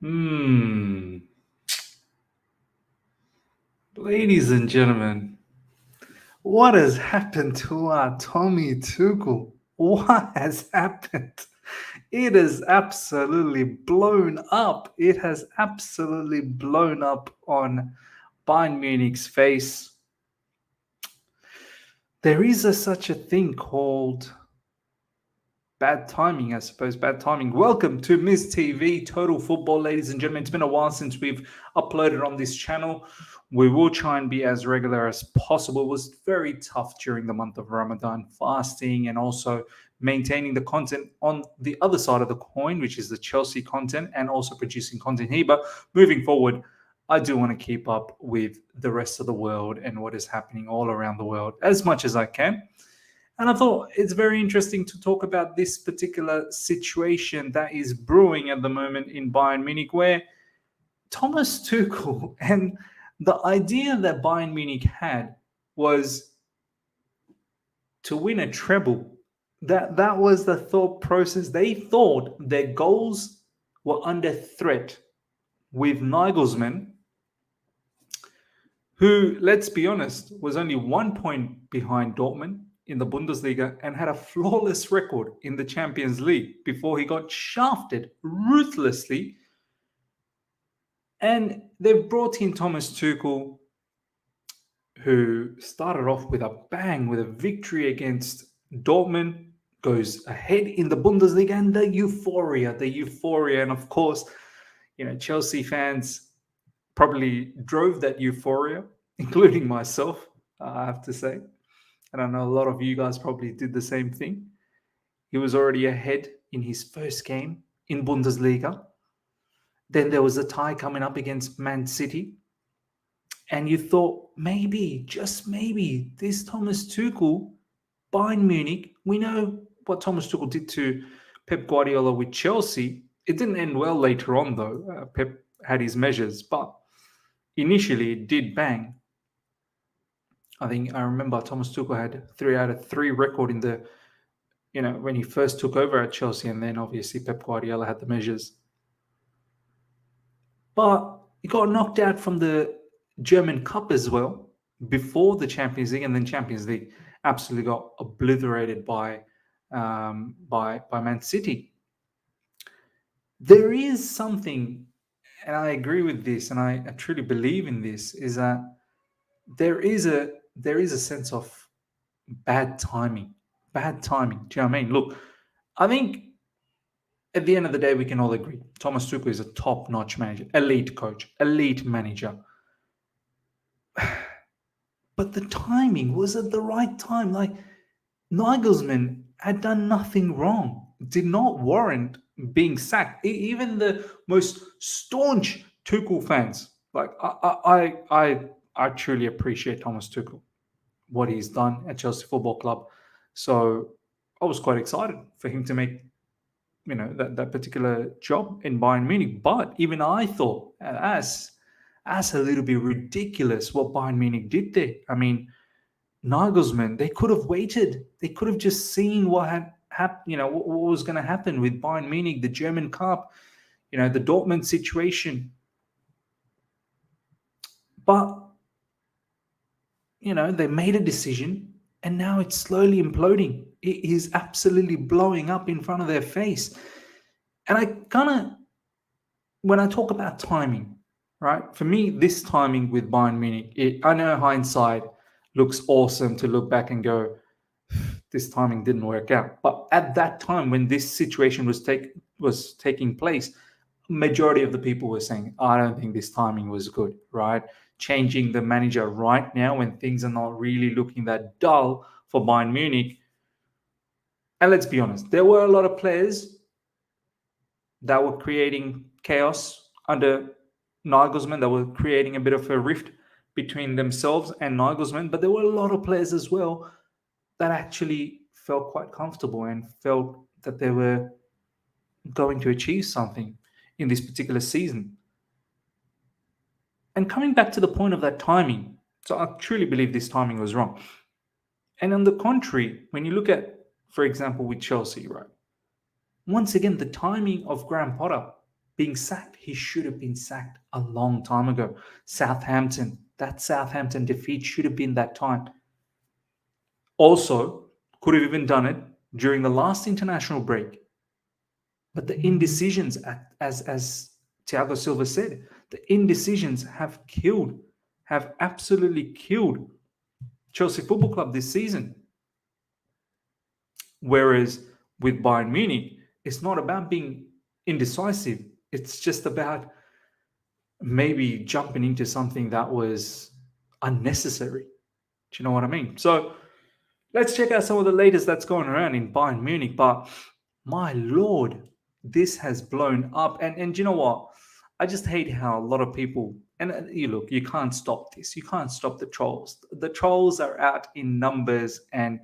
Hmm. Ladies and gentlemen, what has happened to our Tommy Tuchel? What has happened? It has absolutely blown up. It has absolutely blown up on Bayern Munich's face. There is such a thing called bad timing, I suppose. Bad timing. Welcome to Miss TV Total Football, ladies and gentlemen. It's been a while since we've uploaded on this channel. We will try and be as regular as possible. It was very tough during the month of Ramadan, fasting and also maintaining the content on the other side of the coin, which is the Chelsea content, and also producing content here. But moving forward, I do want to keep up with the rest of the world and what is happening all around the world as much as I can. And I thought it's very interesting to talk about this particular situation that is brewing at the moment in Bayern Munich, where Thomas Tuchel and the idea that Bayern Munich had was to win a treble. That was the thought process. They thought their goals were under threat with Nagelsmann, who, let's be honest, was only 1 point behind Dortmund in the Bundesliga and had a flawless record in the Champions League before he got shafted ruthlessly. And they've brought in Thomas Tuchel, who started off with a bang, with a victory against Dortmund, goes ahead in the Bundesliga, and the euphoria. And of course, Chelsea fans probably drove that euphoria, including myself, I have to say. And I know a lot of you guys probably did the same thing. He was already ahead in his first game in Bundesliga. Then there was a tie coming up against Man City. And you thought, maybe, just maybe, this Thomas Tuchel, Bayern Munich, we know what Thomas Tuchel did to Pep Guardiola with Chelsea. It didn't end well later on, though. Pep had his measures, but initially it did bang. I think I remember Thomas Tuchel had 3 out of 3 record in the, when he first took over at Chelsea, and then obviously Pep Guardiola had the measures. But he got knocked out from the German Cup as well before the Champions League, and then Champions League absolutely got obliterated by Man City. There is something, and I agree with this, and I truly believe in this, is that there is a sense of bad timing. Bad timing. Do you know what I mean? Look, I think at the end of the day, we can all agree Thomas Tuchel is a top-notch manager, elite coach, elite manager. But the timing was at the right time. Like, Nagelsmann had done nothing wrong, did not warrant being sacked. Even the most staunch Tuchel fans, like I truly appreciate Thomas Tuchel, what he's done at Chelsea Football Club. So I was quite excited for him to make, that particular job in Bayern Munich. But even I thought, as a little bit ridiculous what Bayern Munich did there. I mean, Nagelsmann, they could have waited. They could have just seen what had happened, what was going to happen with Bayern Munich, the German Cup, the Dortmund situation. But, they made a decision, and now it's slowly imploding. It is absolutely blowing up in front of their face. And when I talk about timing, right? For me, this timing with Bayern Munich, I know hindsight looks awesome to look back and go, this timing didn't work out. But at that time, when this situation was taking place, majority of the people were saying, I don't think this timing was good, right? Changing the manager right now when things are not really looking that dull for Bayern Munich. And let's be honest, there were a lot of players that were creating chaos under Nagelsmann, that were creating a bit of a rift between themselves and Nagelsmann. But there were a lot of players as well that actually felt quite comfortable and felt that they were going to achieve something in this particular season. And coming back to the point of that timing, so I truly believe this timing was wrong. And on the contrary, when you look at, for example, with Chelsea, right? Once again, the timing of Graham Potter, being sacked. He should have been sacked a long time ago. Southampton, that Southampton defeat should have been that time. Also, could have even done it during the last international break. But the indecisions, as Thiago Silva said, the indecisions have absolutely killed Chelsea Football Club this season. Whereas with Bayern Munich, it's not about being indecisive. It's just about maybe jumping into something that was unnecessary. Do you know what I mean? So let's check out some of the latest that's going around in Bayern Munich. But my lord, this has blown up. And you know what? I just hate how a lot of people, and you can't stop this. You can't stop the trolls. The trolls are out in numbers, and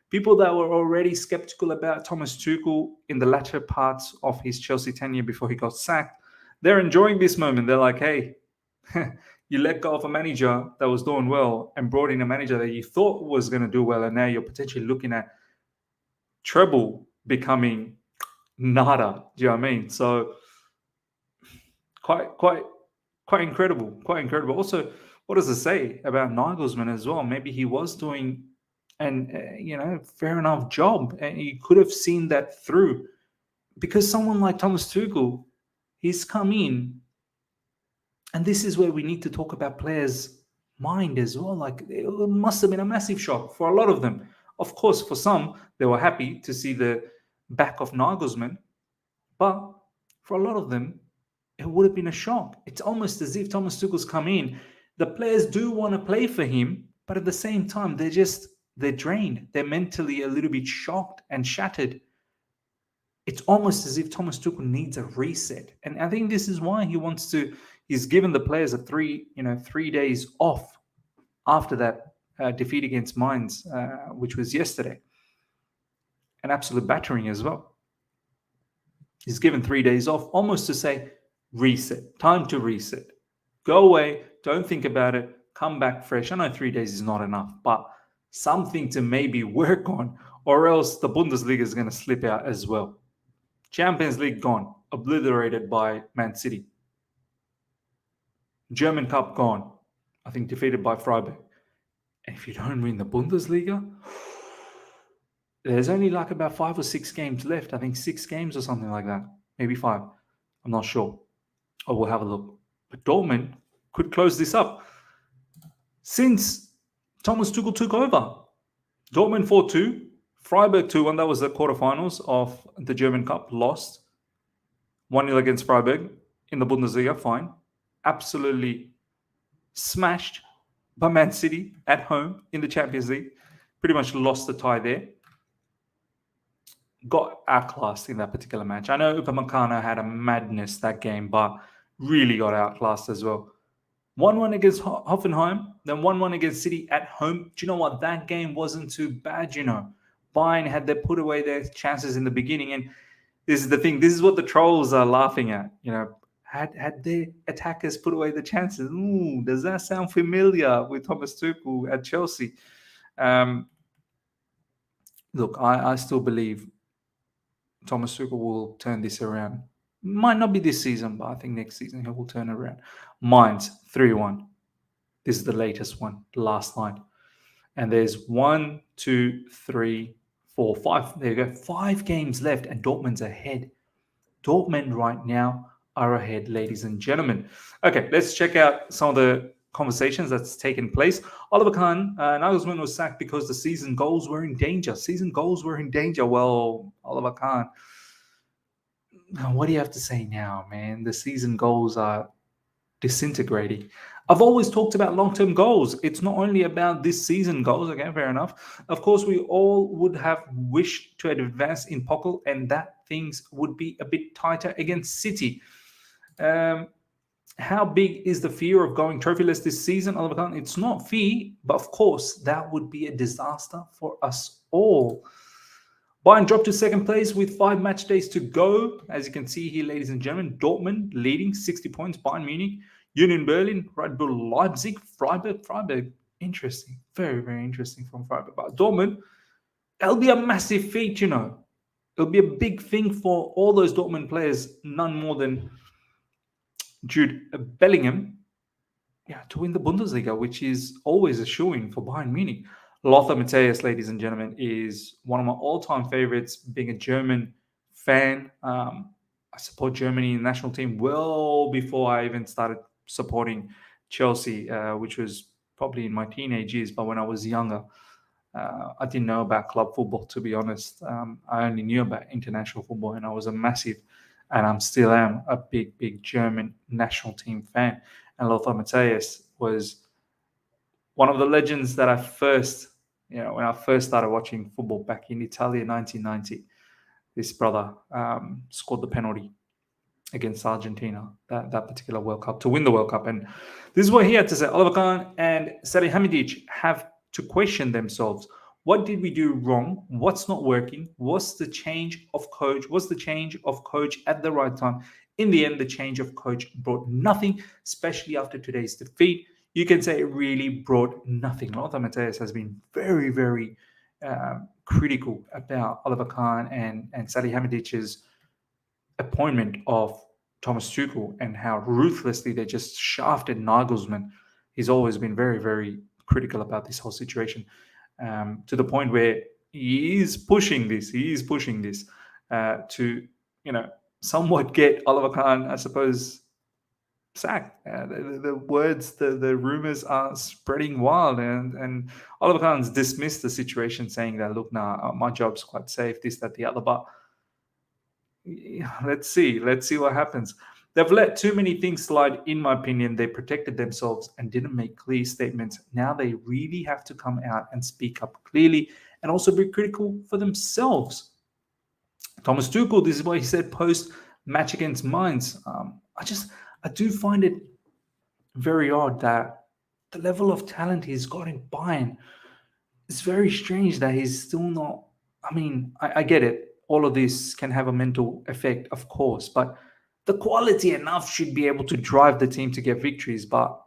people that were already skeptical about Thomas Tuchel in the latter parts of his Chelsea tenure before he got sacked, they're enjoying this moment. They're like, hey, you let go of a manager that was doing well and brought in a manager that you thought was going to do well, and now you're potentially looking at treble becoming nada. Do you know what I mean? So quite incredible. Quite incredible. Also, what does it say about Nagelsmann as well? Maybe he was doing an fair enough job, and you could have seen that through, because someone like Thomas Tuchel, he's come in, and this is where we need to talk about players' mind as well. Like, it must have been a massive shock for a lot of them. Of course, for some, they were happy to see the back of Nagelsmann, but for a lot of them, it would have been a shock. It's almost as if Thomas Tuchel's come in. The players do want to play for him, but at the same time, they're drained. They're mentally a little bit shocked and shattered. It's almost as if Thomas Tuchel needs a reset. And I think this is why he's given the players 3 days off after that defeat against Mainz, which was yesterday. An absolute battering as well. He's given 3 days off, almost to say, reset, time to reset. Go away, don't think about it, come back fresh. I know 3 days is not enough, but something to maybe work on, or else the Bundesliga is going to slip out as well. Champions League gone, obliterated by Man City. German Cup gone, I think defeated by Freiburg. And if you don't win the Bundesliga, there's only like about 5 or 6 games left. I think 6 games or something like that. Maybe 5. I'm not sure. I will have a look. But Dortmund could close this up. Since Thomas Tuchel took over, Dortmund 4-2, Freiburg 2-1. That was the quarterfinals of the German Cup. Lost 1-0 against Freiburg in the Bundesliga. Fine. Absolutely smashed by Man City at home in the Champions League. Pretty much lost the tie there. Got outclassed in that particular match. I know Upamecano had a madness that game, but really got outclassed as well. 1-1 against Hoffenheim, then 1-1 against City at home. Do you know what? That game wasn't too bad, Bayern had they put away their chances in the beginning, and this is the thing. This is what the trolls are laughing at. Had their attackers put away the chances? Ooh, does that sound familiar with Thomas Tuchel at Chelsea? Look, I still believe Thomas Tuchel will turn this around. Might not be this season, but I think next season he will turn around. Mainz 3-1. This is the latest one, the last line. And there's 1, 2, 3, 4, 5. There you go. 5 games left, and Dortmund's ahead. Dortmund right now are ahead, ladies and gentlemen. Okay, let's check out some of the conversations that's taken place. Oliver Kahn, Nagelsmann was sacked because the season goals were in danger. Well, Oliver Kahn, what do you have to say now, man? The season goals are disintegrating. I've always talked about long-term goals. It's not only about this season goals. Okay, fair enough. Of course, we all would have wished to advance in Pokal, and that things would be a bit tighter against City. How big is the fear of going trophyless this season, Oliver Kahn? It's not fear, but of course, that would be a disaster for us all. Bayern dropped to second place with 5 match days to go. As you can see here, ladies and gentlemen, Dortmund leading 60 points, Bayern Munich, Union Berlin, Red Bull Leipzig, Freiburg. Interesting. Very, very interesting from Freiburg. But Dortmund, it'll be a massive feat, It'll be a big thing for all those Dortmund players, none more than Jude Bellingham, to win the Bundesliga, which is always a shoo-in for Bayern Munich. Lothar Matthäus, ladies and gentlemen, is one of my all-time favorites. Being a German fan, I support Germany national team well before I even started supporting Chelsea, which was probably in my teenage years. But when I was younger, I didn't know about club football, to be honest. I only knew about international football, and I was a massive, and I still am a big German national team fan. And Lothar Matthäus was one of the legends that I first, when I first started watching football back in Italy in 1990. This brother scored the penalty against Argentina, that particular World Cup, to win the World Cup. And this is what he had to say. Oliver Kahn and Salihamidzic have to question themselves. What did we do wrong? What's not working? What's the change of coach? What's the change of coach at the right time? In the end, the change of coach brought nothing, especially after today's defeat. You can say it really brought nothing. Lothar Matthäus has been very, very critical about Oliver Kahn and Salihamidzic's appointment of Thomas Tuchel and how ruthlessly they just shafted Nagelsmann. He's always been very, very critical about this whole situation, to the point where he is pushing this to, somewhat get Oliver Kahn, I suppose, sacked. The words, the rumors are spreading wild, and Oliver Kahn's dismissed the situation, saying that, look, my job's quite safe, this, that, the other, but let's see what happens. They've let too many things slide, in my opinion. They protected themselves and didn't make clear statements. Now they really have to come out and speak up clearly and also be critical for themselves. Thomas Tuchel, this is what he said post-match against Mainz. I do find it very odd that the level of talent he's got in Bayern, it's very strange that he's still not. I mean, I get it. All of this can have a mental effect, of course, but the quality enough should be able to drive the team to get victories. But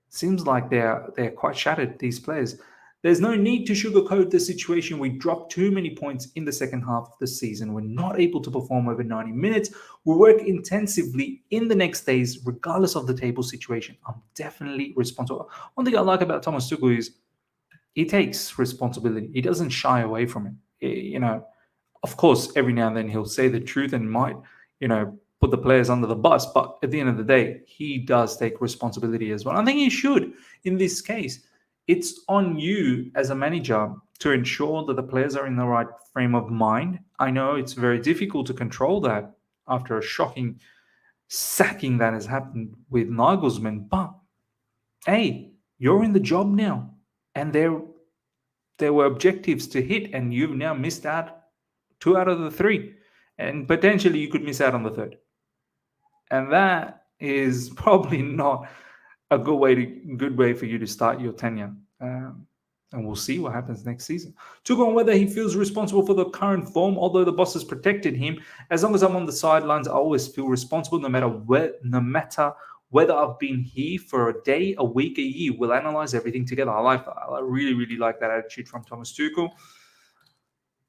it seems like they're quite shattered, these players. There's no need to sugarcoat the situation. We dropped too many points in the second half of the season. We're not able to perform over 90 minutes. We work intensively in the next days, regardless of the table situation. I'm definitely responsible. One thing I like about Thomas Tuchel is he takes responsibility. He doesn't shy away from it. Of course, every now and then he'll say the truth and might, put the players under the bus. But at the end of the day, he does take responsibility as well. I think he should in this case. It's on you as a manager to ensure that the players are in the right frame of mind. I know it's very difficult to control that after a shocking sacking that has happened with Nagelsmann. But, hey, you're in the job now. And there were objectives to hit, and you've now missed out 2 out of the 3. And potentially you could miss out on the 3rd. And that is probably not a good way for you to start your tenure. And we'll see what happens next season. Tuchel on whether he feels responsible for the current form, although the boss has protected him. As long as I'm on the sidelines, I always feel responsible, no matter whether I've been here for a day, a week, a year. We'll analyze everything together. I like that. I really, really like that attitude from Thomas Tuchel.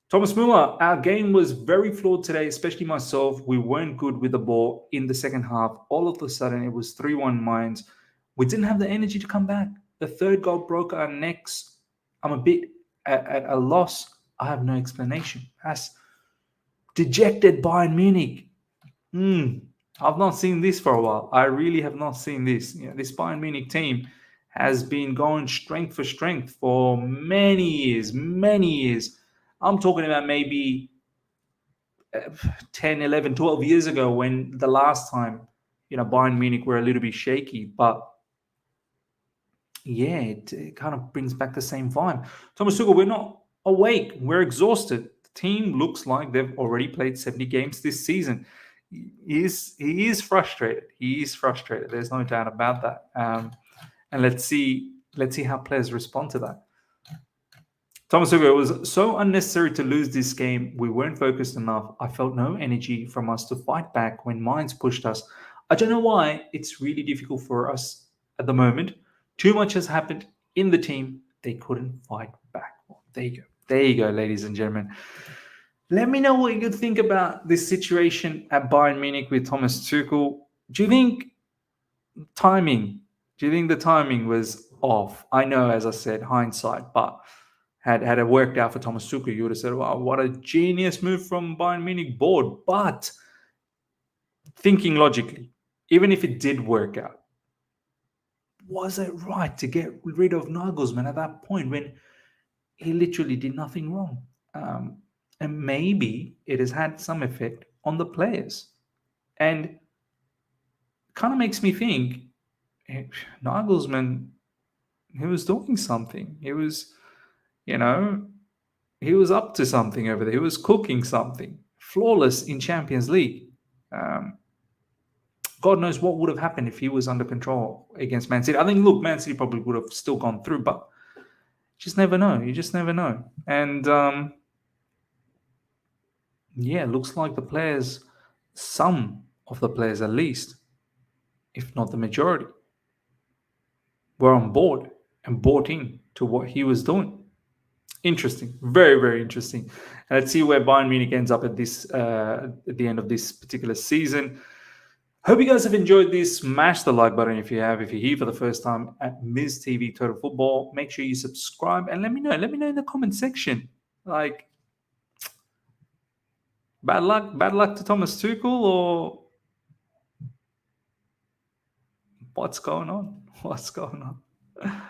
Thomas Muller, our game was very flawed today, especially myself. We weren't good with the ball in the second half. All of a sudden, it was 3-1 Mainz. We didn't have the energy to come back. The 3rd goal broke our necks. I'm a bit at a loss. I have no explanation. That's dejected Bayern Munich. I've not seen this for a while. I really have not seen this. This Bayern Munich team has been going strength for strength for many years. I'm talking about maybe 10, 11, 12 years ago, when the last time, Bayern Munich were a little bit shaky. But yeah, it kind of brings back the same vibe. Thomas Tuchel, we're not awake. We're exhausted. The team looks like they've already played 70 games this season. He is frustrated. He is frustrated. There's no doubt about that. And let's see how players respond to that. Thomas Tuchel, it was so unnecessary to lose this game. We weren't focused enough. I felt no energy from us to fight back when Mainz pushed us. I don't know why. It's really difficult for us at the moment. Too much has happened in the team. They couldn't fight back. Well, there you go, ladies and gentlemen. Let me know what you think about this situation at Bayern Munich with Thomas Tuchel. Do you think timing. Do you think the timing was off? I know, as I said, hindsight, but had it worked out for Thomas Tuchel, you would have said, "Wow, what a genius move from Bayern Munich board." But thinking logically, even if it did work out, was it right to get rid of Nagelsmann at that point when he literally did nothing wrong? And maybe it has had some effect on the players. And kind of makes me think Nagelsmann, he was doing something. He was, you know, he was up to something over there. He was cooking something. Flawless in Champions League. Um, God knows what would have happened if he was under control against Man City. I think, look, Man City probably would have still gone through, but you just never know. You just never know. And yeah, looks like the players, some of the players at least, if not the majority, were on board and bought in to what he was doing. Interesting, very very interesting. And let's see where Bayern Munich ends up at the end of this particular season. Hope you guys have enjoyed this. Smash the like button if you have. If you're here for the first time at Ms. TV Total Football, make sure you subscribe and let me know. Let me know in the comment section. Like, bad luck to Thomas Tuchel, or what's going on? What's going on?